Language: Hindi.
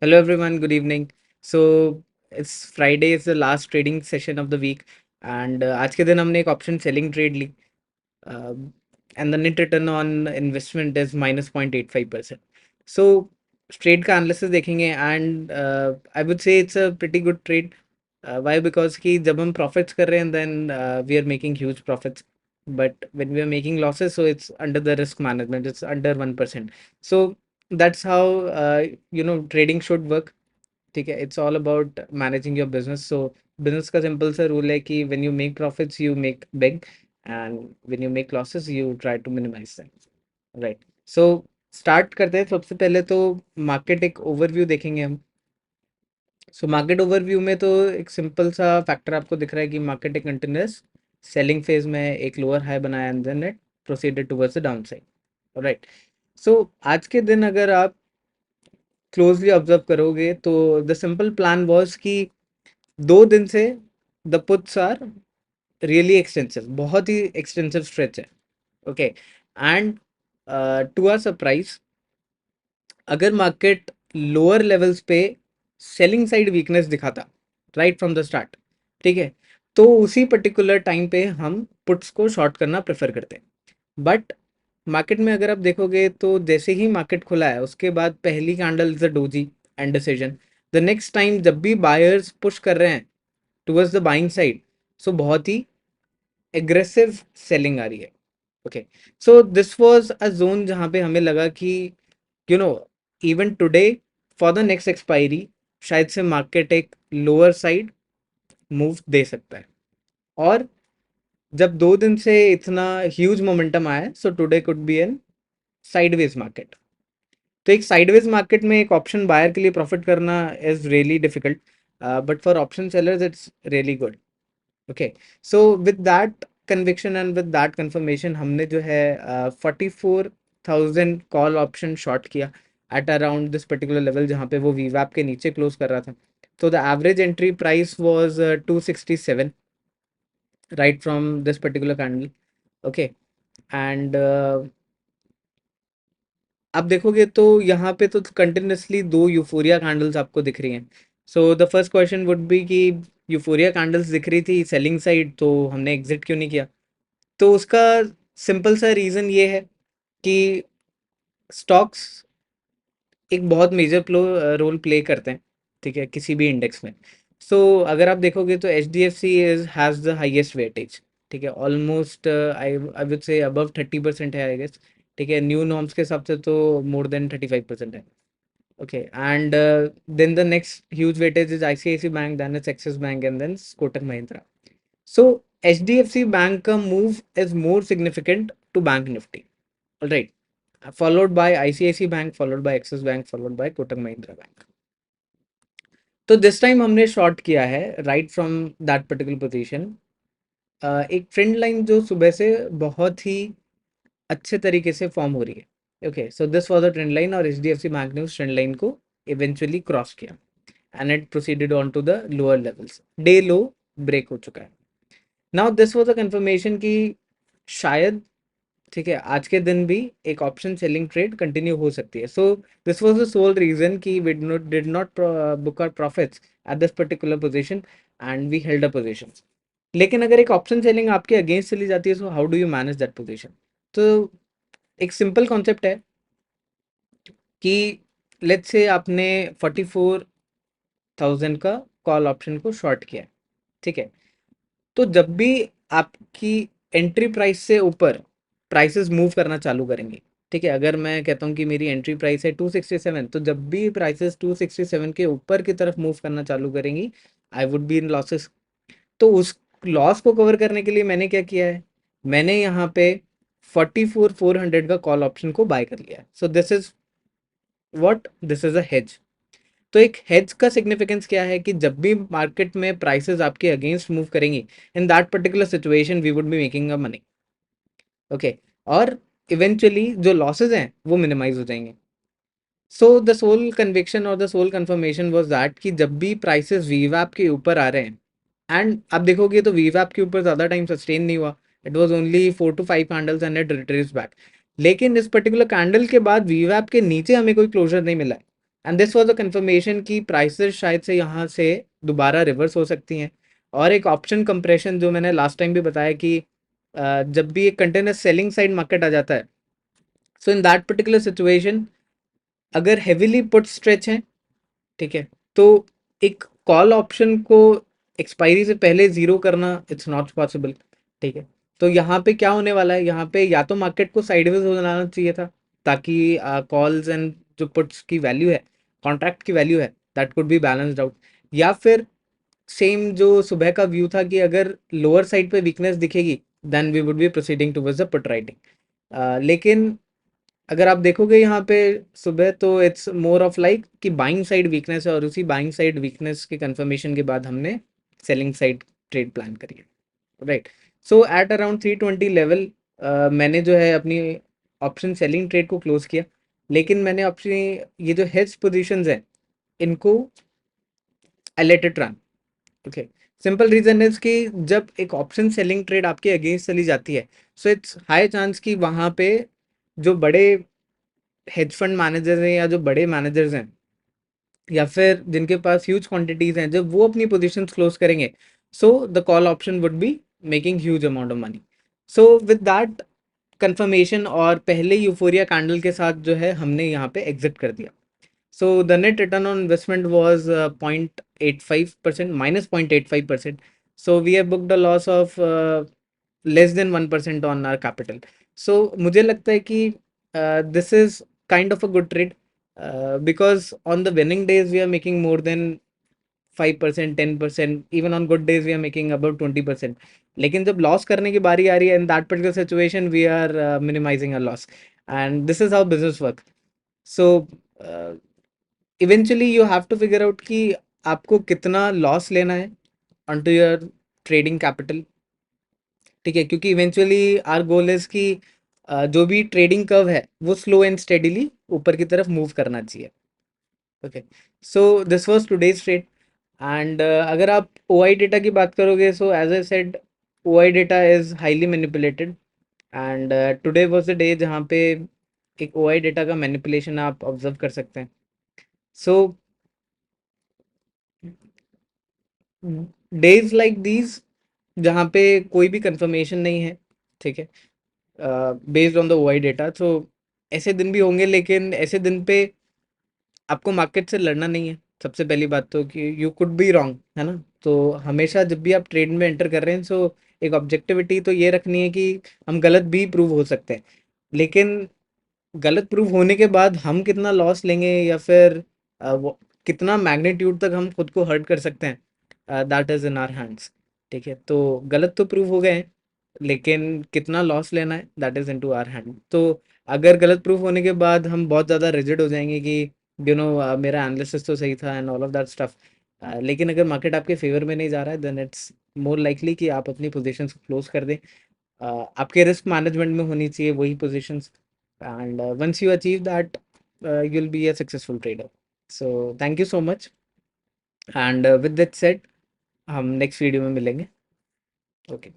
Hello everyone, good evening. So it's Friday, is the last trading session of the week and आज के दिन हमने एक option selling trade Lee and the net return on investment is minus 0.85%. So trade का analysis देखेंगे and I would say it's a pretty good trade. Why? Because कि जब हम profits कर रहे हैं then we are making huge profits. But when we are making losses, so it's under the risk management, it's under 1%. So that's how trading should work. ठीक है, it's all about managing your business. So business का simple सा rule है कि when you make profits you make big and when you make losses you try to minimize them, right? So start करते हैं। सबसे पहले तो मार्केट एक ओवरव्यू देखेंगे हम। सो मार्केट ओवरव्यू में तो एक सिंपल सा फैक्टर आपको दिख रहा है कि मार्केट एक कंटिन्यूस सेलिंग फेज में है, एक लोअर हाई बनाया and then it proceeded towards the down side, right? So आज के दिन अगर आप क्लोजली ऑब्जर्व करोगे तो द सिंपल प्लान वाज कि 2 दिन से the puts are really extensive, बहुत ही एक्सटेंसिव स्ट्रेच है। Okay, and to our surprise अगर मार्केट लोअर लेवल्स पे सेलिंग साइड वीकनेस दिखाता राइट फ्रॉम द स्टार्ट, ठीक है, तो उसी पर्टिकुलर टाइम पे हम पुट्स को शॉर्ट करना प्रेफर करते हैं। बट मार्केट में अगर आप देखोगे तो जैसे ही मार्केट खुला है उसके बाद पहली candle is a doji and decision. The next time जब भी बायर्स पुश कर रहे हैं टुवर्ड्स द बाइंग साइड, सो बहुत ही एग्रेसिव सेलिंग आ रही है। Okay, so this was a zone जहां पे हमें लगा कि you know even today for the next expiry शायद से मार्केट एक लोअर साइड मूव दे सकता है। और जब 2 दिन से इतना ह्यूज मोमेंटम आया है, so today could be an sideways market. तो एक साइडवेज मार्केट में एक ऑप्शन बायर के लिए प्रॉफिट करना is really difficult, but for option sellers it's really good. Okay, so with that conviction and with that confirmation हमने जो है 44,000 कॉल ऑप्शन शॉर्ट किया at around this particular level जहाँ पे वो वीवैप के नीचे क्लोज कर रहा था। तो the average entry price was 267 right from this particular candle. Okay, and आप देखोगे तो यहाँ पे तो कंटिन्यूसली 2 यूफोरिया कैंडल्स आपको दिख रही हैं। So the first question would be कि यूफोरिया कैंडल्स दिख रही थी सेलिंग साइड, तो हमने एग्जिट क्यों नहीं किया? तो उसका सिंपल सा रीज़न ये है कि स्टॉक्स एक बहुत मेजर रोल प्ले करते हैं, ठीक है, किसी भी इंडेक्स में। सो अगर आप देखोगे तो H D F C is has the highest weightage, ठीक है, almost I I would say above 30% है आई गेस। ठीक है, न्यू नॉर्म्स के हिसाब से तो मोर देन 35% है। Okay, and then the next huge weightage is ICICI bank, then it's Axis bank and then Kotak Mahindra. So HDFC bank का move is more significant to bank Nifty, right, followed by ICICI Bank, followed by Axis Bank, followed by Kotak Mahindra Bank. तो दिस टाइम हमने शॉर्ट किया है right from that particular position. एक ट्रेंड लाइन जो सुबह से बहुत ही अच्छे तरीके से फॉर्म हो रही है। Okay, so this was the trend line और HDFC बैंक ने उस ट्रेंड लाइन को इवेंचुअली क्रॉस किया and it proceeded on to the lower levels. Day low break हो चुका है। Now this was a confirmation कि शायद, ठीक है, आज के दिन भी एक ऑप्शन सेलिंग ट्रेड कंटिन्यू हो सकती है। So this was the sole reason कि we did not book our profits at this particular position and we held a position. लेकिन अगर एक ऑप्शन सेलिंग आपके अगेंस्ट चली जाती है, so how do you manage that position? तो एक सिंपल कॉन्सेप्ट है कि लेट्स से आपने 44,000 का कॉल ऑप्शन को शॉर्ट किया है, ठीक है, तो जब भी आपकी एंट्री प्राइस से ऊपर प्राइसेस मूव करना चालू करेंगे, ठीक है, अगर मैं कहता हूँ कि मेरी एंट्री प्राइस है 267, तो जब भी प्राइसेस 267 के ऊपर की तरफ मूव करना चालू करेंगी I would be in losses. तो उस लॉस को कवर करने के लिए मैंने क्या किया है, मैंने यहाँ पे 44,400 का कॉल ऑप्शन को बाय कर लिया है। So this is what, this is a hedge. तो एक हेज का सिग्निफिकेंस क्या है कि जब भी मार्केट में प्राइसेस आपके अगेंस्ट मूव करेंगी, in that particular situation we would be making a money. Okay, और इवेंचुअली जो लॉसेस हैं वो मिनिमाइज हो जाएंगे। सो द सोल कन्विक्शन और the sole confirmation was that कि जब भी प्राइसेस वीवैप के ऊपर आ रहे हैं, एंड आप देखोगे तो वीवैप के ऊपर ज़्यादा टाइम सस्टेन नहीं हुआ, it was only 4 to 5 candles and it retrace back. लेकिन इस पर्टिकुलर कैंडल के बाद वीवैप के नीचे हमें कोई क्लोजर नहीं मिला है। And this was a confirmation कि प्राइसेस शायद से यहाँ से दोबारा रिवर्स हो सकती हैं। और एक ऑप्शन कंप्रेशन जो मैंने लास्ट टाइम भी बताया कि जब भी एक कंटेनर सेलिंग साइड मार्केट आ जाता है, सो इन दैट पर्टिकुलर सिचुएशन अगर हेविली पुट स्ट्रेच है, ठीक है, तो एक कॉल ऑप्शन को एक्सपायरी से पहले जीरो करना इट्स नॉट पॉसिबल, ठीक है। तो यहाँ पे क्या होने वाला है, यहाँ पे या तो मार्केट को साइडवेज हो जाना चाहिए था ताकि कॉल्स एंड जो पुट्स की वैल्यू है, कॉन्ट्रैक्ट की वैल्यू है, that could be balanced out. या फिर सेम जो सुबह का व्यू था कि अगर लोअर साइड पे वीकनेस दिखेगी then we would be proceeding towards the put writing. लेकिन अगर आप देखोगे यहाँ पे सुबह, तो इट्स मोर ऑफ लाइक कि बाइंग साइड वीकनेस है और उसी बाइंग साइड वीकनेस के कंफर्मेशन के बाद हमने सेलिंग साइड ट्रेड प्लान करी है, right. So at around 320 level मैंने जो है अपनी ऑप्शन सेलिंग ट्रेड को क्लोज किया। लेकिन मैंने अपनी ये जो हेड्स पोजीशंस हैं इनको I let it run, okay. Simple reason is कि जब एक ऑप्शन सेलिंग ट्रेड आपके अगेंस्ट चली जाती है, सो इट्स हाई चांस कि वहां पे जो बड़े हेज फंड मैनेजर्स हैं या जो बड़े मैनेजर्स हैं या फिर जिनके पास ह्यूज क्वांटिटीज हैं, जब वो अपनी पोजीशंस क्लोज करेंगे, so the call option would be making huge amount of money. So with that confirmation और पहले यूफोरिया कैंडल के साथ जो है हमने यहाँ पे एग्जिट कर दिया। So the net return on investment was 0.85%, minus 0.85%. So we have booked a loss of less than 1% on our capital. So मुझे लगता है कि this is kind of a good trade, because on the winning days we are making more than 5%, 10%, even on good days we are making about 20%. लेकिन जब लॉस करने की बारी आ रही है, in that particular situation we are minimizing our loss, and this is how business work. So uh, eventually you have to figure out कि आपको कितना लॉस लेना है on to your trading capital, ठीक है, क्योंकि इवेंचुअली आर गोल इज कि जो भी ट्रेडिंग कर्व है वो स्लो एंड स्टेडीली ऊपर की तरफ मूव करना चाहिए, okay. So this was today's trade. And अगर आप ओ आई डेटा की बात करोगे, so as I said O I data is highly manipulated, and today was the day जहाँ पे एक ओ आई डेटा का मैनिपुलेशन आप ऑब्जर्व कर सकते हैं। सो डेज लाइक दीज जहाँ पे कोई भी कंफर्मेशन नहीं है, ठीक है, based on the OI data, तो ऐसे दिन भी होंगे, लेकिन ऐसे दिन पे आपको मार्केट से लड़ना नहीं है। सबसे पहली बात तो कि यू कुड बी रॉन्ग, है ना। तो हमेशा जब भी आप ट्रेड में एंटर कर रहे हैं, सो एक ऑब्जेक्टिविटी तो ये रखनी है कि हम गलत भी प्रूव हो सकते हैं, लेकिन गलत प्रूव होने के बाद हम कितना लॉस लेंगे या फिर कितना मैग्नीट्यूड तक हम खुद को हर्ट कर सकते हैं, that is in our hands, ठीक है। तो गलत तो प्रूव हो गए हैं, लेकिन कितना लॉस लेना है that is into our hand. तो अगर गलत प्रूफ होने के बाद हम बहुत ज़्यादा रिजिड हो जाएंगे कि मेरा एनालिसिस तो सही था and all of that stuff, लेकिन अगर मार्केट आपके फेवर में नहीं जा रहा है देन इट्स मोर लाइकली कि आप अपनी पोजीशंस को क्लोज कर दें। आपके रिस्क मैनेजमेंट में होनी चाहिए वही positions, and once you achieve that, you'll be a successful trader. So thank you so much, and with that said हम नेक्स्ट वीडियो में मिलेंगे। ओके।